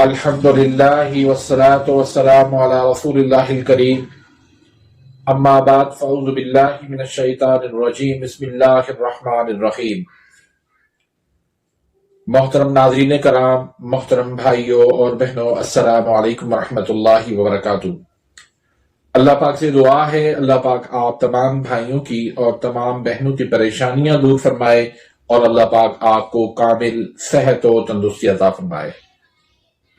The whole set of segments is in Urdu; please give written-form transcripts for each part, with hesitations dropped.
الحمد للہ والصلاة والسلام علی رسول اللہ الکریم اما بعد فاعوذ باللہ من الشیطان الرجیم بسم اللہ الرحمن الرحیم۔ محترم ناظرین کرام، محترم بھائیوں اور بہنوں، السلام علیکم ورحمۃ اللہ وبرکاتہ۔ اللہ پاک سے دعا ہے اللہ پاک آپ تمام بھائیوں کی اور تمام بہنوں کی پریشانیاں دور فرمائے اور اللہ پاک آپ کو کامل صحت و تندرستی عطا فرمائے۔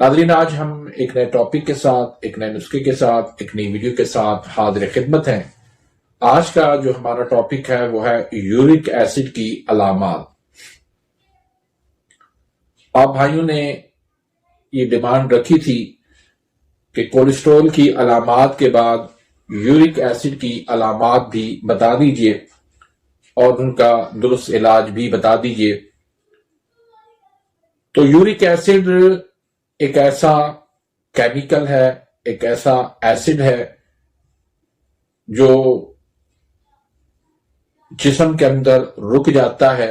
ناظرین، آج ہم ایک نئے ٹاپک کے ساتھ، ایک نئے نسخے کے ساتھ، ایک نئی ویڈیو کے ساتھ حاضر خدمت ہیں۔ آج کا جو ہمارا ٹاپک ہے وہ ہے یورک ایسڈ کی علامات۔ آپ بھائیوں نے یہ ڈیمانڈ رکھی تھی کہ کولیسٹرول کی علامات کے بعد یورک ایسڈ کی علامات بھی بتا دیجئے اور ان کا درست علاج بھی بتا دیجئے۔ تو یورک ایسڈ ایک ایسا کیمیکل ہے، ایک ایسا ایسڈ ہے جو جسم کے اندر رک جاتا ہے،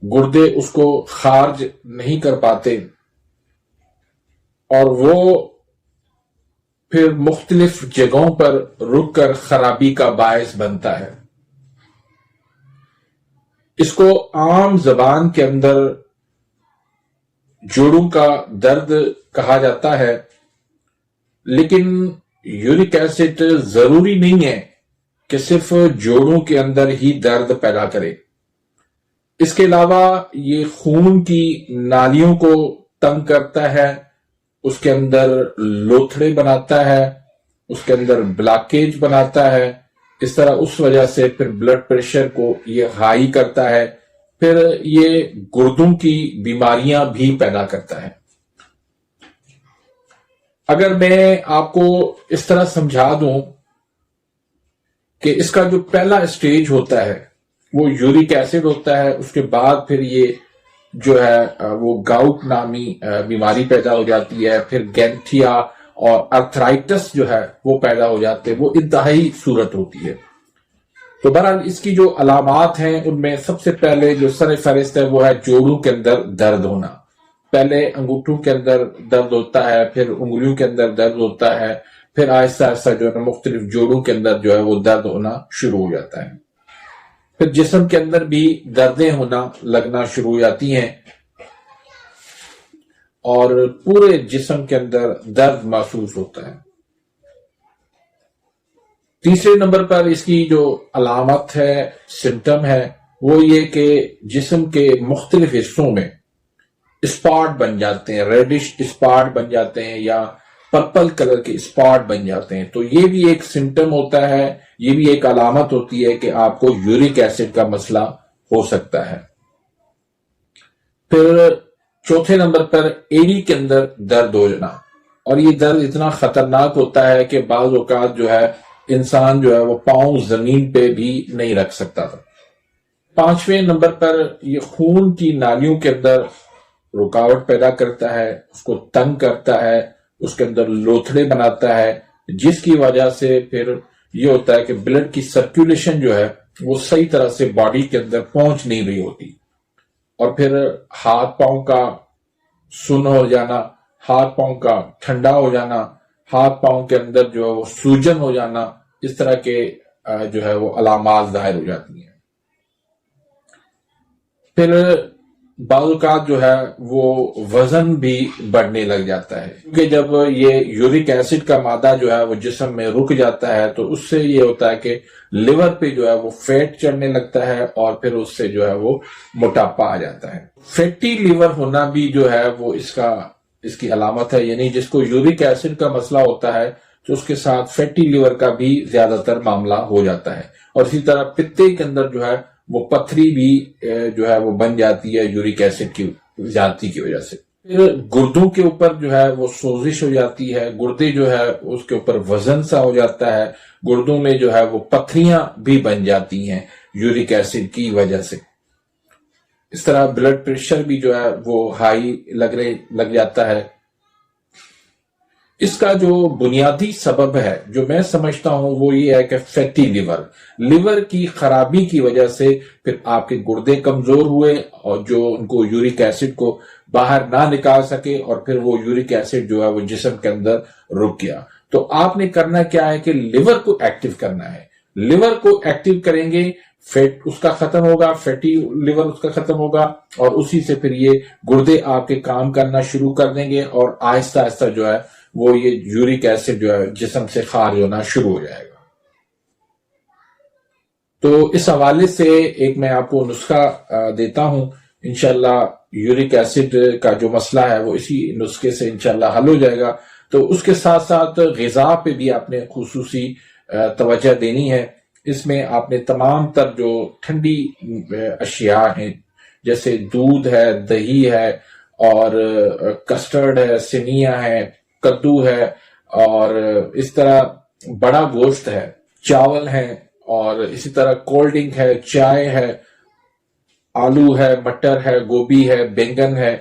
گردے اس کو خارج نہیں کر پاتے اور وہ پھر مختلف جگہوں پر رک کر خرابی کا باعث بنتا ہے۔ اس کو عام زبان کے اندر جوڑوں کا درد کہا جاتا ہے، لیکن یورک ایسڈ ضروری نہیں ہے کہ صرف جوڑوں کے اندر ہی درد پیدا کرے۔ اس کے علاوہ یہ خون کی نالیوں کو تنگ کرتا ہے، اس کے اندر لوتھڑے بناتا ہے، اس کے اندر بلاکیج بناتا ہے۔ اس طرح اس وجہ سے پھر بلڈ پریشر کو یہ ہائی کرتا ہے، پھر یہ گردوں کی بیماریاں بھی پیدا کرتا ہے۔ اگر میں آپ کو اس طرح سمجھا دوں کہ اس کا جو پہلا اسٹیج ہوتا ہے وہ یورک ایسڈ ہوتا ہے، اس کے بعد پھر یہ جو ہے وہ گاؤٹ نامی بیماری پیدا ہو جاتی ہے، پھر گینٹھیا اور ارتھرائٹس جو ہے وہ پیدا ہو جاتے ہیں، وہ انتہائی صورت ہوتی ہے۔ تو بہرحال اس کی جو علامات ہیں ان میں سب سے پہلے جو سر فہرست ہے وہ ہے جوڑوں کے اندر درد ہونا۔ پہلے انگوٹھوں کے اندر درد ہوتا ہے، پھر انگلیوں کے اندر درد ہوتا ہے، پھر آہستہ آہستہ جو ہے مختلف جوڑوں کے اندر جو ہے وہ درد ہونا شروع ہو جاتا ہے۔ پھر جسم کے اندر بھی دردیں ہونا لگنا شروع ہو جاتی ہیں اور پورے جسم کے اندر درد محسوس ہوتا ہے۔ تیسرے نمبر پر اس کی جو علامت ہے، سمٹم ہے، وہ یہ کہ جسم کے مختلف حصوں میں اسپاٹ بن جاتے ہیں، ریڈش اسپاٹ بن جاتے ہیں یا پرپل کلر کے اسپاٹ بن جاتے ہیں۔ تو یہ بھی ایک سمٹم ہوتا ہے، یہ بھی ایک علامت ہوتی ہے کہ آپ کو یورک ایسڈ کا مسئلہ ہو سکتا ہے۔ پھر چوتھے نمبر پر ایڑی کے اندر درد ہو جانا، اور یہ درد اتنا خطرناک ہوتا ہے کہ بعض اوقات جو ہے انسان جو ہے وہ پاؤں زمین پہ بھی نہیں رکھ سکتا تھا۔ پانچویں نمبر پر یہ خون کی نالیوں کے اندر رکاوٹ پیدا کرتا ہے، اس کو تنگ کرتا ہے، اس کے اندر لوتھڑے بناتا ہے، جس کی وجہ سے پھر یہ ہوتا ہے کہ بلڈ کی سرکولیشن جو ہے وہ صحیح طرح سے باڈی کے اندر پہنچ نہیں رہی ہوتی، اور پھر ہاتھ پاؤں کا سن ہو جانا، ہاتھ پاؤں کا ٹھنڈا ہو جانا، ہاتھ پاؤں کے اندر جو ہے وہ سوجن ہو جانا، اس طرح کے جو ہے وہ علامات ظاہر ہو جاتی ہیں۔ پھر بعض اوقات جو ہے وہ وزن بھی بڑھنے لگ جاتا ہے، کیونکہ جب یہ یورک ایسڈ کا مادہ جو ہے وہ جسم میں رک جاتا ہے تو اس سے یہ ہوتا ہے کہ لیور پہ جو ہے وہ فیٹ چڑھنے لگتا ہے اور پھر اس سے جو ہے وہ موٹاپا آ جاتا ہے۔ فیٹی لیور ہونا بھی جو ہے وہ اس کی علامت ہے، یعنی جس کو یورک ایسڈ کا مسئلہ ہوتا ہے تو اس کے ساتھ فیٹی لیور کا بھی زیادہ تر معاملہ ہو جاتا ہے، اور اسی طرح پتے کے اندر جو ہے وہ پتھری بھی جو ہے وہ بن جاتی ہے یورک ایسڈ کی زیادتی کی وجہ سے۔ پھر گردوں کے اوپر جو ہے وہ سوزش ہو جاتی ہے، گردے جو ہے اس کے اوپر وزن سا ہو جاتا ہے، گردوں میں جو ہے وہ پتھریاں بھی بن جاتی ہیں یورک ایسڈ کی وجہ سے۔ اس طرح بلڈ پریشر بھی جو ہے وہ ہائی لگ جاتا ہے۔ اس کا جو بنیادی سبب ہے جو میں سمجھتا ہوں وہ یہ ہے کہ فیٹی لیور کی خرابی کی وجہ سے پھر آپ کے گردے کمزور ہوئے اور جو ان کو یورک ایسڈ کو باہر نہ نکال سکے اور پھر وہ یورک ایسڈ جو ہے وہ جسم کے اندر رک گیا. تو آپ نے کرنا کیا ہے کہ لیور کو ایکٹیو کرنا ہے. لیور کو ایکٹیو کریں گے، فیٹ اس کا ختم ہوگا، فیٹی لیور اس کا ختم ہوگا، اور اسی سے پھر یہ گردے آپ کے کام کرنا شروع کر دیں گے، اور آہستہ آہستہ جو ہے وہ یہ یورک ایسڈ جو ہے جسم سے خارج ہونا شروع ہو جائے گا. تو اس حوالے سے ایک میں آپ کو نسخہ دیتا ہوں، انشاءاللہ یورک ایسڈ کا جو مسئلہ ہے وہ اسی نسخے سے انشاءاللہ حل ہو جائے گا. تو اس کے ساتھ ساتھ غذا پہ بھی آپ نے خصوصی توجہ دینی ہے. اس میں آپ نے تمام تر جو ٹھنڈی اشیاء ہیں جیسے دودھ ہے، دہی ہے، اور کسٹرڈ ہے، سیویاں ہے، کدو ہے، اور اس طرح بڑا گوشت ہے، چاول ہے، اور اسی طرح کولڈ ڈرنک ہے، چائے ہے، آلو ہے، مٹر ہے، گوبھی ہے، بینگن ہے.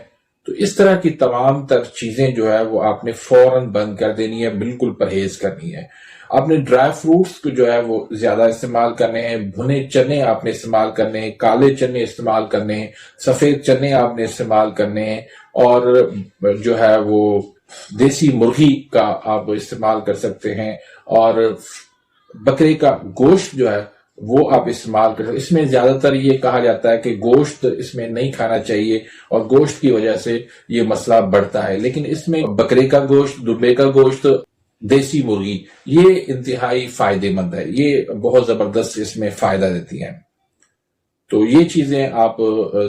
تو اس طرح کی تمام تر چیزیں جو ہے وہ آپ نے فوراً بند کر دینی ہے، بالکل پرہیز کرنی ہے. آپ نے ڈرائی فروٹس کو جو ہے وہ زیادہ استعمال کرنے ہیں، بھنے چنے آپ نے استعمال کرنے ہیں، کالے چنے استعمال کرنے ہیں، سفید چنے آپ نے استعمال کرنے ہیں، اور جو ہے وہ دیسی مرغی کا آپ استعمال کر سکتے ہیں، اور بکرے کا گوشت جو ہے وہ آپ استعمال کر سکتے. اس میں زیادہ تر یہ کہا جاتا ہے کہ گوشت اس میں نہیں کھانا چاہیے اور گوشت کی وجہ سے یہ مسئلہ بڑھتا ہے، لیکن اس میں بکرے کا گوشت، دمبے کا گوشت، دیسی مرغی یہ انتہائی فائدے مند ہے، یہ بہت زبردست اس میں فائدہ دیتی ہیں. تو یہ چیزیں آپ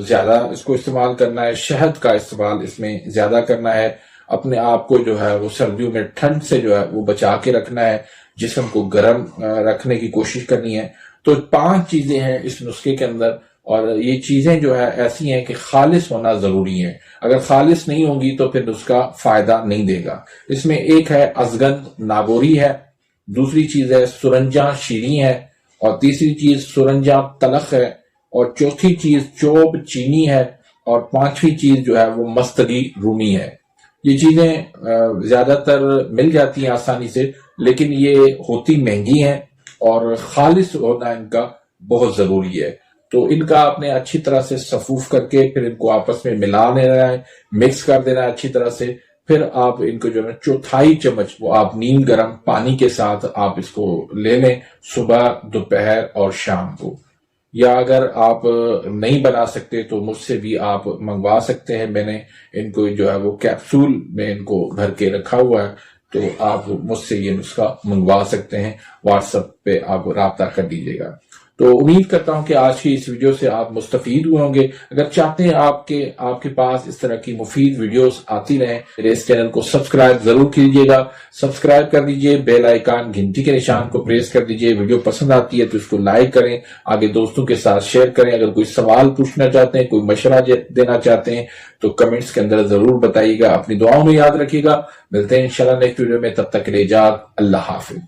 زیادہ اس کو استعمال کرنا ہے. شہد کا استعمال اس میں زیادہ کرنا ہے. اپنے آپ کو جو ہے وہ سردیوں میں ٹھنڈ سے جو ہے وہ بچا کے رکھنا ہے، جسم کو گرم رکھنے کی کوشش کرنی ہے. تو 5 چیزیں ہیں اس نسخے کے اندر، اور یہ چیزیں جو ہے ایسی ہیں کہ خالص ہونا ضروری ہے. اگر خالص نہیں ہوں گی تو پھر نسخہ فائدہ نہیں دے گا. اس میں ایک ہے ازگند ناگوری ہے، دوسری چیز ہے سرنجاں شیریں ہے، اور تیسری چیز سرنجاں تلخ ہے، اور چوتھی چیز چوب چینی ہے، اور 5ویں چیز جو ہے وہ مستگی رومی ہے. یہ چیزیں زیادہ تر مل جاتی ہیں آسانی سے، لیکن یہ ہوتی مہنگی ہیں اور خالص ہونا ان کا بہت ضروری ہے. تو ان کا آپ نے اچھی طرح سے صفوف کر کے پھر ان کو آپس میں ملا لینا ہے، مکس کر دینا ہے اچھی طرح سے. پھر آپ ان کو جو ہے 1/4 چمچ وہ آپ نیم گرم پانی کے ساتھ آپ اس کو لے لیں، صبح، دوپہر اور شام کو. یا اگر آپ نہیں بنا سکتے تو مجھ سے بھی آپ منگوا سکتے ہیں. میں نے ان کو جو ہے وہ کیپسول میں ان کو بھر کے رکھا ہوا ہے، تو آپ مجھ سے یہ نسخہ منگوا سکتے ہیں. واٹس ایپ پہ آپ رابطہ کر دیجیے گا. تو امید کرتا ہوں کہ آج کی اس ویڈیو سے آپ مستفید ہوئے ہوں گے. اگر چاہتے ہیں آپ کے پاس اس طرح کی مفید ویڈیوز آتی رہیں، میرے اس چینل کو سبسکرائب ضرور کیجیے گا. سبسکرائب کر دیجیے، بیل آئیکن گھنٹی کے نشان کو پریس کر دیجیے. ویڈیو پسند آتی ہے تو اس کو لائک کریں، آگے دوستوں کے ساتھ شیئر کریں. اگر کوئی سوال پوچھنا چاہتے ہیں، کوئی مشورہ دینا چاہتے ہیں تو کمنٹس کے اندر ضرور بتائیے گا. اپنی دعاؤں میں یاد رکھیے گا. ملتے ہیں انشاءاللہ نیکسٹ ویڈیو میں، تب تک کے لیے اجازت. اللہ حافظ.